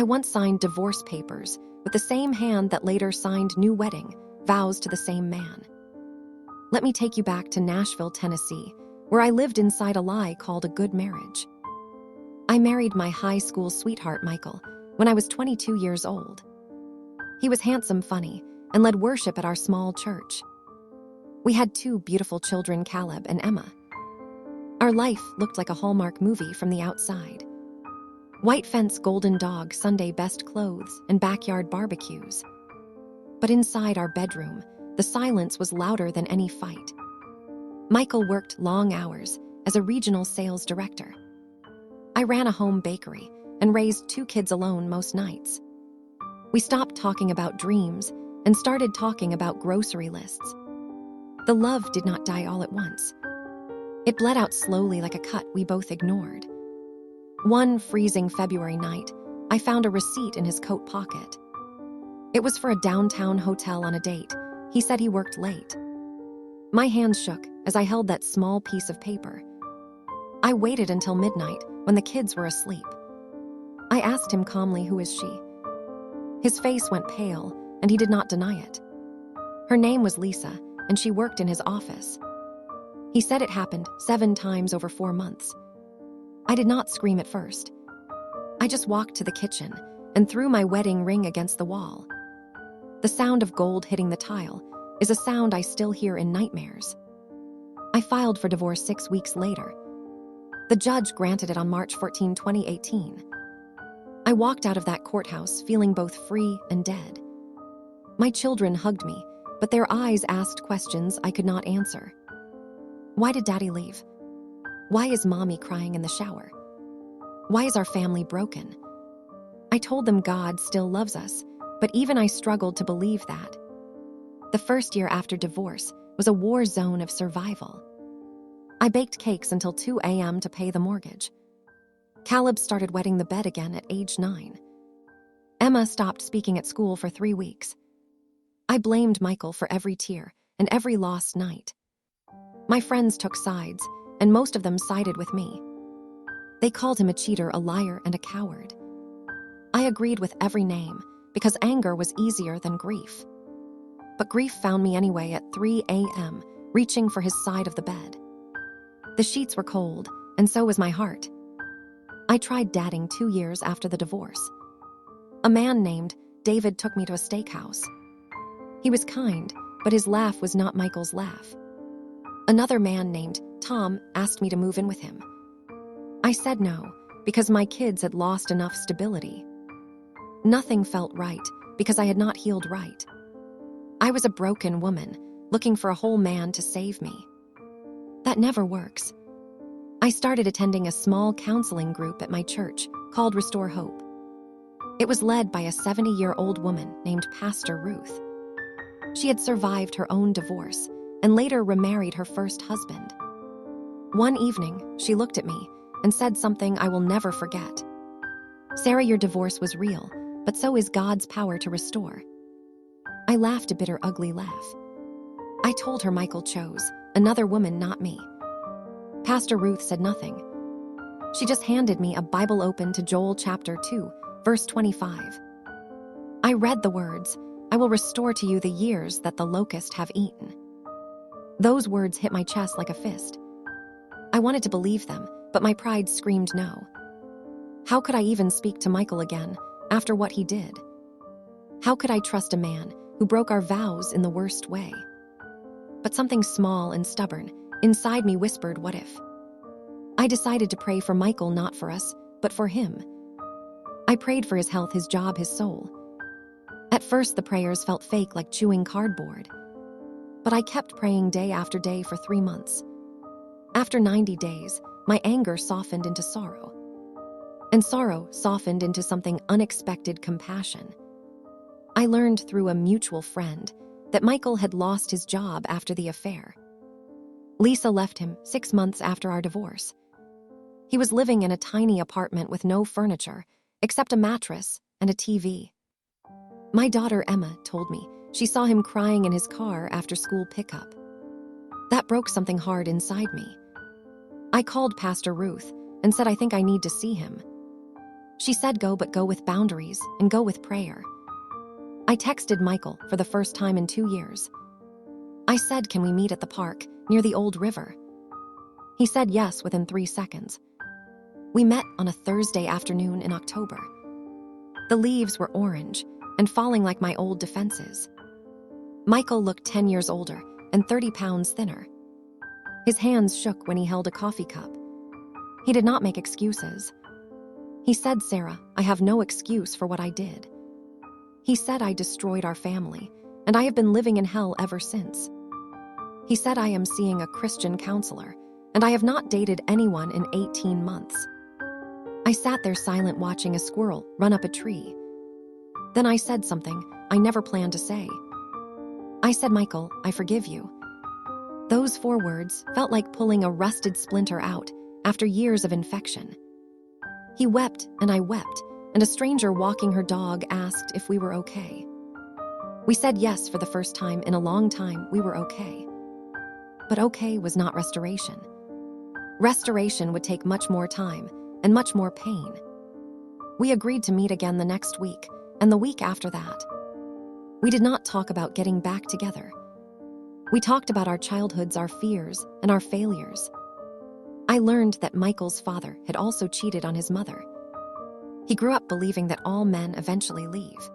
I once signed divorce papers with the same hand that later signed new wedding vows to the same man. Let me take you back to Nashville, Tennessee, where I lived inside a lie called a good marriage. I married my high school sweetheart, Michael, when I was 22 years old. He was handsome, funny, and led worship at our small church. We had 2 beautiful children, Caleb and Emma. Our life looked like a Hallmark movie from the outside. White fence, golden dog, Sunday best clothes, and backyard barbecues. But inside our bedroom, the silence was louder than any fight. Michael worked long hours as a regional sales director. I ran a home bakery and raised 2 kids alone most nights. We stopped talking about dreams and started talking about grocery lists. The love did not die all at once. It bled out slowly like a cut we both ignored. One freezing February night, I found a receipt in his coat pocket. It was for a downtown hotel on a date. He said he worked late. My hands shook as I held that small piece of paper. I waited until midnight when the kids were asleep. I asked him calmly, "Who is she?" His face went pale, and he did not deny it. Her name was Lisa, and she worked in his office. He said it happened 7 times over 4 months. I did not scream at first. I just walked to the kitchen and threw my wedding ring against the wall. The sound of gold hitting the tile is a sound I still hear in nightmares. I filed for divorce 6 weeks later. The judge granted it on March 14, 2018. I walked out of that courthouse feeling both free and dead. My children hugged me, but their eyes asked questions I could not answer. Why did Daddy leave? Why is Mommy crying in the shower? Why is our family broken? I told them God still loves us, but even I struggled to believe that. The first year after divorce was a war zone of survival. I baked cakes until 2 a.m. to pay the mortgage. Caleb started wetting the bed again at age 9. Emma stopped speaking at school for 3 weeks. I blamed Michael for every tear and every lost night. My friends took sides, and most of them sided with me. They called him a cheater, a liar, and a coward. I agreed with every name because anger was easier than grief. But grief found me anyway at 3 a.m., reaching for his side of the bed. The sheets were cold, and so was my heart. I tried dating 2 years after the divorce. A man named David took me to a steakhouse. He was kind, but his laugh was not Michael's laugh. Another man named Tom asked me to move in with him. I said no, because my kids had lost enough stability. Nothing felt right, because I had not healed right. I was a broken woman, looking for a whole man to save me. That never works. I started attending a small counseling group at my church called Restore Hope. It was led by a 70-year-old woman named Pastor Ruth. She had survived her own divorce and later remarried her first husband. One evening, she looked at me and said something I will never forget. "Sarah, your divorce was real, but so is God's power to restore." I laughed a bitter, ugly laugh. I told her Michael chose another woman, not me. Pastor Ruth said nothing. She just handed me a Bible open to Joel chapter 2, verse 25. I read the words, "I will restore to you the years that the locust have eaten." Those words hit my chest like a fist. I wanted to believe them, but my pride screamed no. How could I even speak to Michael again after what he did? How could I trust a man who broke our vows in the worst way? But something small and stubborn inside me whispered, what if? I decided to pray for Michael, not for us, but for him. I prayed for his health, his job, his soul. At first, the prayers felt fake, like chewing cardboard. But I kept praying day after day for 3 months. After 90 days, my anger softened into sorrow. And sorrow softened into something unexpected: compassion. I learned through a mutual friend that Michael had lost his job after the affair. Lisa left him 6 months after our divorce. He was living in a tiny apartment with no furniture except a mattress and a TV. My daughter Emma told me she saw him crying in his car after school pickup. That broke something hard inside me. I called Pastor Ruth and said, "I think I need to see him." She said go, but go with boundaries and go with prayer. I texted Michael for the first time in 2 years. I said, can we meet at the park near the old river? He said yes within 3 seconds. We met on a Thursday afternoon in October. The leaves were orange and falling like my old defenses. Michael looked 10 years older and 30 pounds thinner. His hands shook when he held a coffee cup. He did not make excuses. He said, Sarah, I have no excuse for what I did. He said I destroyed our family, and I have been living in hell ever since. He said I am seeing a Christian counselor, and I have not dated anyone in 18 months. I sat there silent watching a squirrel run up a tree. Then I said something I never planned to say. I said, Michael, I forgive you. Those 4 words felt like pulling a rusted splinter out after years of infection. He wept and I wept, and a stranger walking her dog asked if we were okay. We said yes for the first time in a long time, we were okay. But okay was not restoration. Restoration would take much more time and much more pain. We agreed to meet again the next week and the week after that. We did not talk about getting back together. We talked about our childhoods, our fears, and our failures. I learned that Michael's father had also cheated on his mother. He grew up believing that all men eventually leave.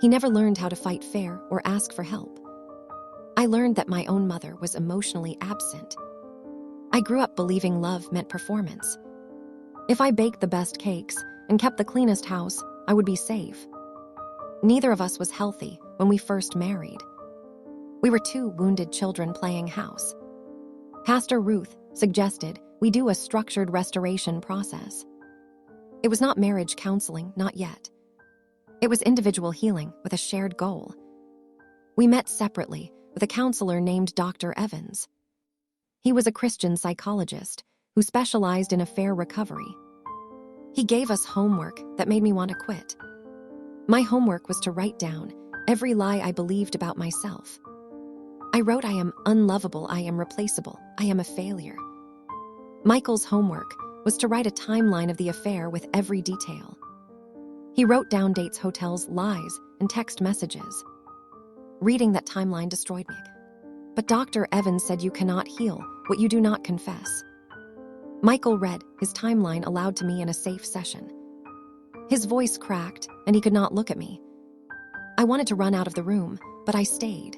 He never learned how to fight fair or ask for help. I learned that my own mother was emotionally absent. I grew up believing love meant performance. If I baked the best cakes and kept the cleanest house, I would be safe. Neither of us was healthy when we first married. We were 2 wounded children playing house. Pastor Ruth suggested we do a structured restoration process. It was not marriage counseling, not yet. It was individual healing with a shared goal. We met separately with a counselor named Dr. Evans. He was a Christian psychologist who specialized in affair recovery. He gave us homework that made me want to quit. My homework was to write down every lie I believed about myself. I wrote, I am unlovable, I am replaceable, I am a failure. Michael's homework was to write a timeline of the affair with every detail. He wrote down dates, hotels, lies, and text messages. Reading that timeline destroyed me. But Dr. Evans said you cannot heal what you do not confess. Michael read his timeline aloud to me in a safe session. His voice cracked, and he could not look at me. I wanted to run out of the room, but I stayed.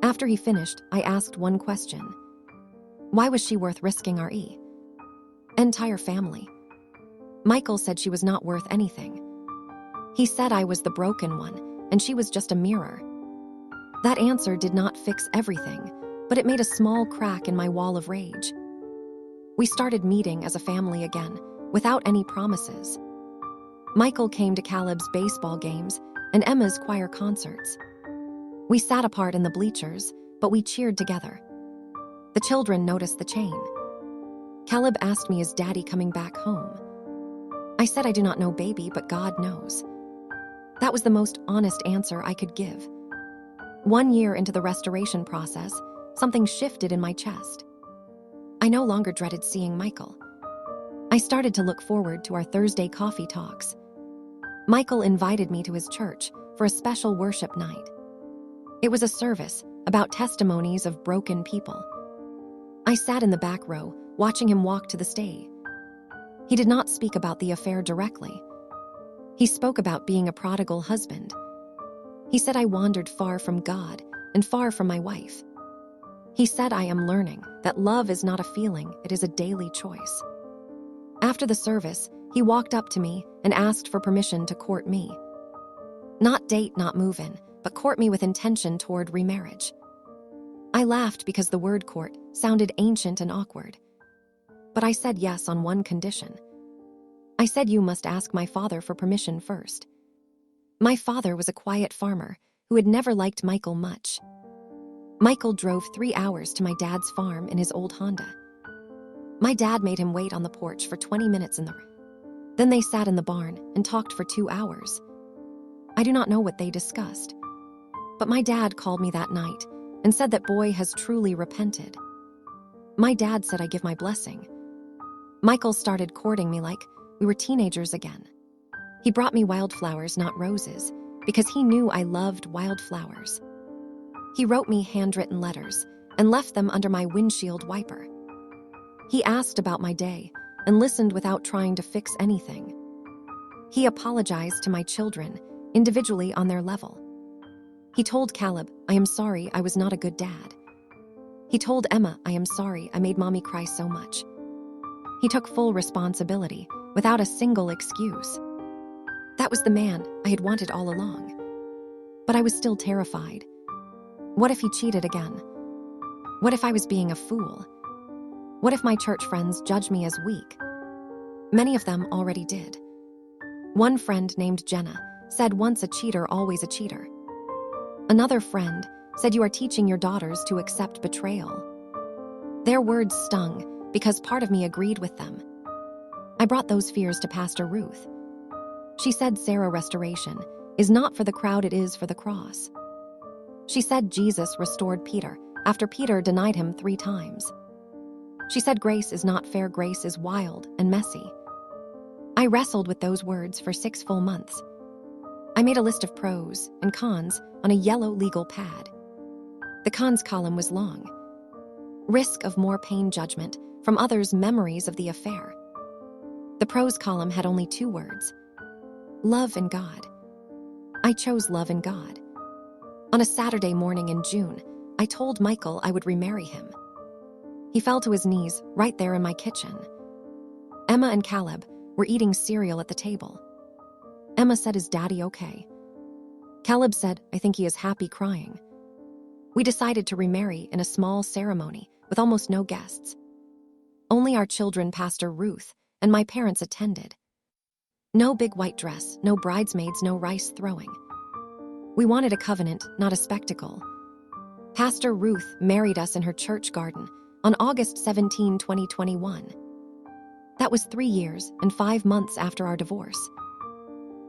After he finished, I asked one question. Why was she worth risking our entire family? Michael said she was not worth anything. He said I was the broken one, and she was just a mirror. That answer did not fix everything, but it made a small crack in my wall of rage. We started meeting as a family again, without any promises. Michael came to Caleb's baseball games and Emma's choir concerts. We sat apart in the bleachers, but we cheered together. The children noticed the change. Caleb asked me, is Daddy coming back home? I said, I do not know, baby, but God knows. That was the most honest answer I could give. 1 year into the restoration process, something shifted in my chest. I no longer dreaded seeing Michael. I started to look forward to our Thursday coffee talks. Michael invited me to his church for a special worship night. It was a service about testimonies of broken people. I sat in the back row, watching him walk to the stage. He did not speak about the affair directly. He spoke about being a prodigal husband. He said I wandered far from God and far from my wife. He said I am learning that love is not a feeling, it is a daily choice. After the service, he walked up to me and asked for permission to court me. Not date, not move in, but court me with intention toward remarriage. I laughed because the word court sounded ancient and awkward. But I said yes on one condition. I said you must ask my father for permission first. My father was a quiet farmer who had never liked Michael much. Michael drove 3 hours to my dad's farm in his old Honda. My dad made him wait on the porch for 20 minutes Then they sat in the barn and talked for 2 hours. I do not know what they discussed. But my dad called me that night and said that boy has truly repented. My dad said I give my blessing. Michael started courting me like we were teenagers again. He brought me wildflowers, not roses, because he knew I loved wildflowers. He wrote me handwritten letters and left them under my windshield wiper. He asked about my day and listened without trying to fix anything. He apologized to my children, individually on their level. He told Caleb, "I am sorry I was not a good dad." He told Emma, "I am sorry I made mommy cry so much." He took full responsibility, without a single excuse. That was the man I had wanted all along. But I was still terrified. What if he cheated again? What if I was being a fool? What if my church friends judged me as weak? Many of them already did. One friend named Jenna said, "Once a cheater, always a cheater." Another friend said, "You are teaching your daughters to accept betrayal." Their words stung because part of me agreed with them. I brought those fears to Pastor Ruth. She said Sarah restoration is not for the crowd, it is for the cross. She said Jesus restored Peter after Peter denied him 3 times. She said grace is not fair, grace is wild and messy. I wrestled with those words for 6 full months. I made a list of pros and cons on a yellow legal pad. The cons column was long. Risk of more pain, judgment from others, memories of the affair. The pros column had only 2 words: love and God. I chose love and God. On a Saturday morning in June, I told Michael I would remarry him. He fell to his knees right there in my kitchen. Emma and Caleb were eating cereal at the table. Emma said, "Is Daddy okay?" Caleb said, "I think he is happy," crying. We decided to remarry in a small ceremony with almost no guests. Only our children, Pastor Ruth, and my parents attended. No big white dress, no bridesmaids, no rice throwing. We wanted a covenant, not a spectacle. Pastor Ruth married us in her church garden on August 17, 2021. That was 3 years and 5 months after our divorce.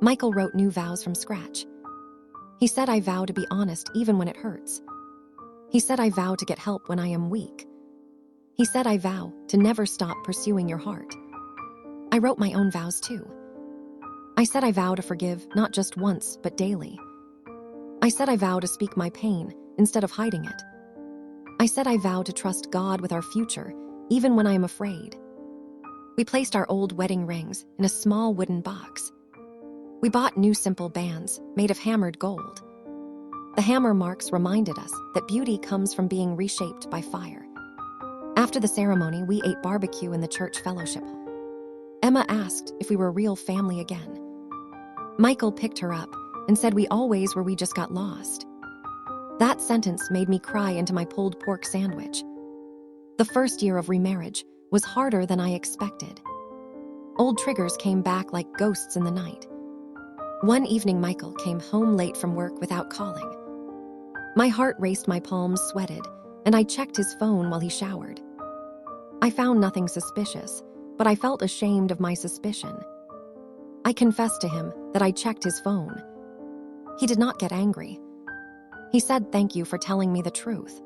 Michael wrote new vows from scratch. He said, "I vow to be honest even when it hurts." He said, "I vow to get help when I am weak." He said, "I vow to never stop pursuing your heart." I wrote my own vows too. I said, "I vow to forgive not just once, but daily." I said, "I vow to speak my pain instead of hiding it." I said, "I vow to trust God with our future, even when I am afraid." We placed our old wedding rings in a small wooden box. We bought new simple bands made of hammered gold. The hammer marks reminded us that beauty comes from being reshaped by fire. After the ceremony, we ate barbecue in the church fellowship hall. Emma asked if we were real family again. Michael picked her up and said we always were, we just got lost. That sentence made me cry into my pulled pork sandwich. The first year of remarriage was harder than I expected. Old triggers came back like ghosts in the night. One evening, Michael came home late from work without calling. My heart raced, my palms sweated, and I checked his phone while he showered. I found nothing suspicious, but I felt ashamed of my suspicion. I confessed to him that I checked his phone. He did not get angry. He said, "Thank you for telling me the truth."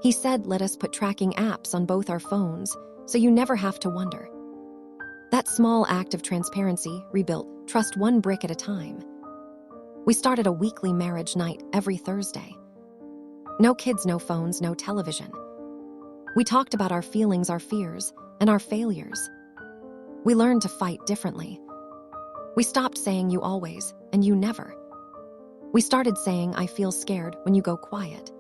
He said, "Let us put tracking apps on both our phones so you never have to wonder." That small act of transparency rebuilt trust one brick at a time. We started a weekly marriage night every Thursday. No kids, no phones, no television. We talked about our feelings, our fears, and our failures. We learned to fight differently. We stopped saying "you always" and "you never." We started saying "I feel scared" when you go quiet.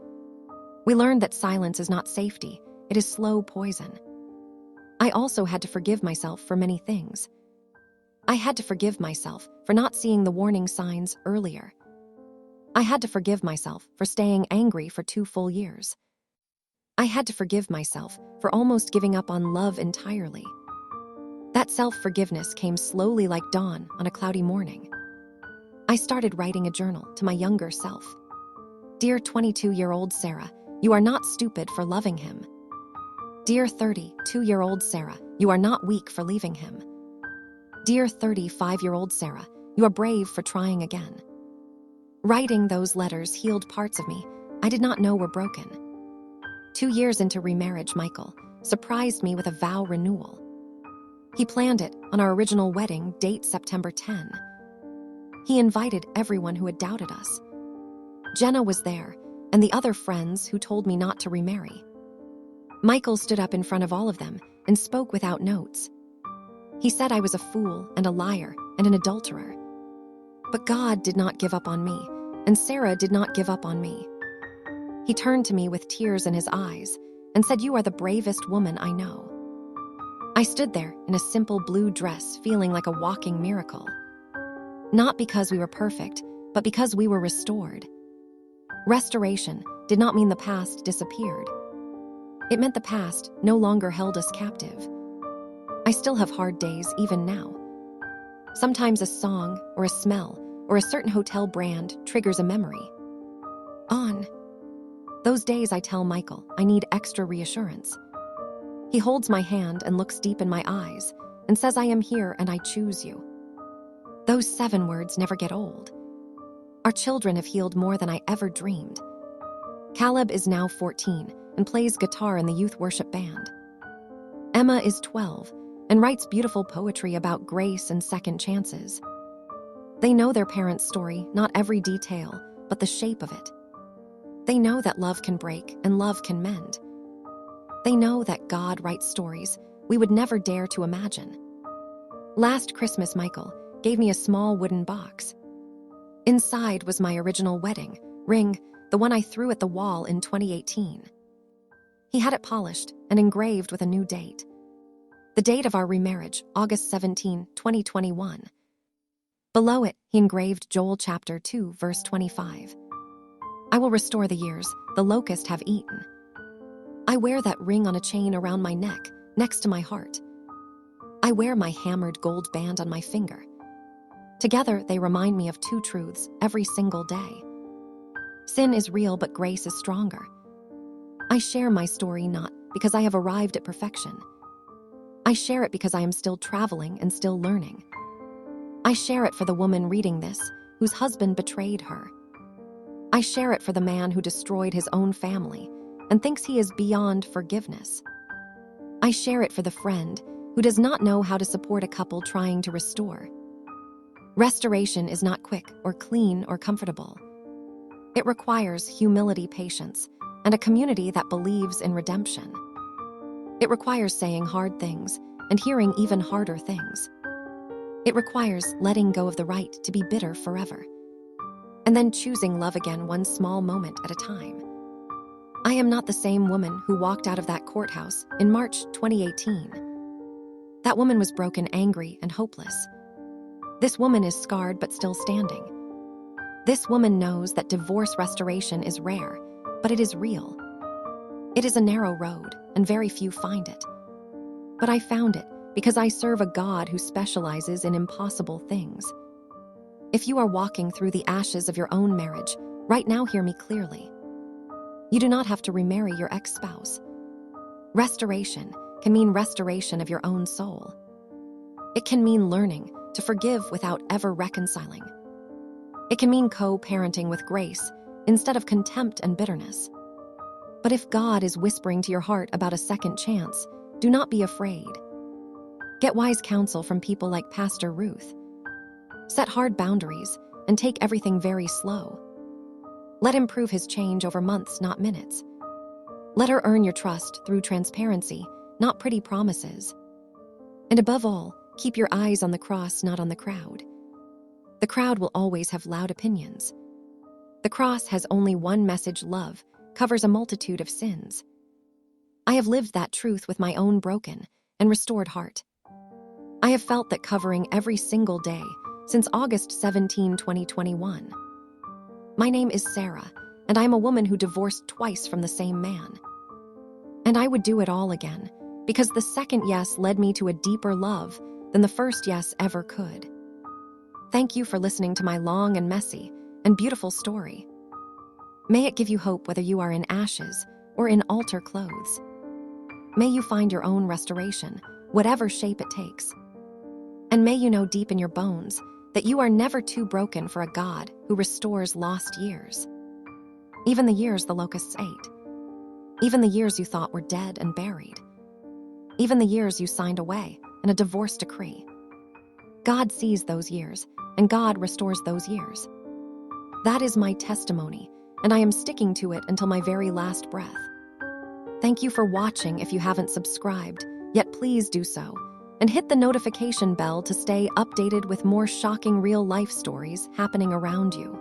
We learned that silence is not safety, it is slow poison. I also had to forgive myself for many things. I had to forgive myself for not seeing the warning signs earlier. I had to forgive myself for staying angry for 2 full years. I had to forgive myself for almost giving up on love entirely. That self-forgiveness came slowly like dawn on a cloudy morning. I started writing a journal to my younger self. "Dear 22-year-old Sarah, you are not stupid for loving him. Dear 32-year-old Sarah, you are not weak for leaving him. Dear 35-year-old Sarah, you are brave for trying again." Writing those letters healed parts of me I did not know were broken. 2 years into remarriage, Michael surprised me with a vow renewal. He planned it on our original wedding date, September 10. He invited everyone who had doubted us. Jenna was there, and the other friends who told me not to remarry. Michael stood up in front of all of them and spoke without notes. He said I was a fool and a liar and an adulterer. But God did not give up on me, and Sarah did not give up on me. He turned to me with tears in his eyes and said, "You are the bravest woman I know." I stood there in a simple blue dress, feeling like a walking miracle. Not because we were perfect, but because we were restored. Restoration did not mean the past disappeared. It meant the past no longer held us captive. I still have hard days even now. Sometimes a song or a smell or a certain hotel brand triggers a memory. On those days, I tell Michael I need extra reassurance. He holds my hand and looks deep in my eyes and says, "I am here and I choose you." Those 7 words never get old. Our children have healed more than I ever dreamed. Caleb is now 14 and plays guitar in the youth worship band. Emma is 12 and writes beautiful poetry about grace and second chances. They know their parents' story, not every detail, but the shape of it. They know that love can break and love can mend. They know that God writes stories we would never dare to imagine. Last Christmas, Michael gave me a small wooden box. Inside was my original wedding ring, the one I threw at the wall in 2018. He had it polished and engraved with a new date. The date of our remarriage, August 17, 2021. Below it, he engraved Joel chapter 2, verse 25. "I will restore the years the locusts have eaten." I wear that ring on a chain around my neck, next to my heart. I wear my hammered gold band on my finger. Together, they remind me of 2 truths every single day. Sin is real, but grace is stronger. I share my story not because I have arrived at perfection. I share it because I am still traveling and still learning. I share it for the woman reading this, whose husband betrayed her. I share it for the man who destroyed his own family and thinks he is beyond forgiveness. I share it for the friend who does not know how to support a couple trying to restore. Restoration is not quick or clean or comfortable. It requires humility, patience, and a community that believes in redemption. It requires saying hard things and hearing even harder things. It requires letting go of the right to be bitter forever, and then choosing love again one small moment at a time. I am not the same woman who walked out of that courthouse in March 2018. That woman was broken, angry, and hopeless. This woman is scarred but still standing. This woman knows that divorce restoration is rare, but it is real. It is a narrow road, and very few find it. But I found it because I serve a God who specializes in impossible things. If you are walking through the ashes of your own marriage, right now hear me clearly. You do not have to remarry your ex-spouse. Restoration can mean restoration of your own soul. It can mean learning to forgive without ever reconciling. It can mean co-parenting with grace instead of contempt and bitterness. But if God is whispering to your heart about a second chance, do not be afraid. Get wise counsel from people like Pastor Ruth. Set hard boundaries and take everything very slow. Let him prove his change over months, not minutes. Let her earn your trust through transparency, not pretty promises. And above all, keep your eyes on the cross, not on the crowd. The crowd will always have loud opinions. The cross has only one message: love covers a multitude of sins. I have lived that truth with my own broken and restored heart. I have felt that covering every single day since August 17, 2021. My name is Sarah, and I am a woman who divorced twice from the same man. And I would do it all again, because the second yes led me to a deeper love than the first yes ever could. Thank you for listening to my long and messy and beautiful story. May it give you hope whether you are in ashes or in altar clothes. May you find your own restoration, whatever shape it takes. And may you know deep in your bones that you are never too broken for a God who restores lost years. Even the years the locusts ate. Even the years you thought were dead and buried. Even the years you signed away and a divorce decree. God sees those years, and God restores those years. That is my testimony, and I am sticking to it until my very last breath. Thank you for watching. If you haven't subscribed yet, please do so, and hit the notification bell to stay updated with more shocking real-life stories happening around you.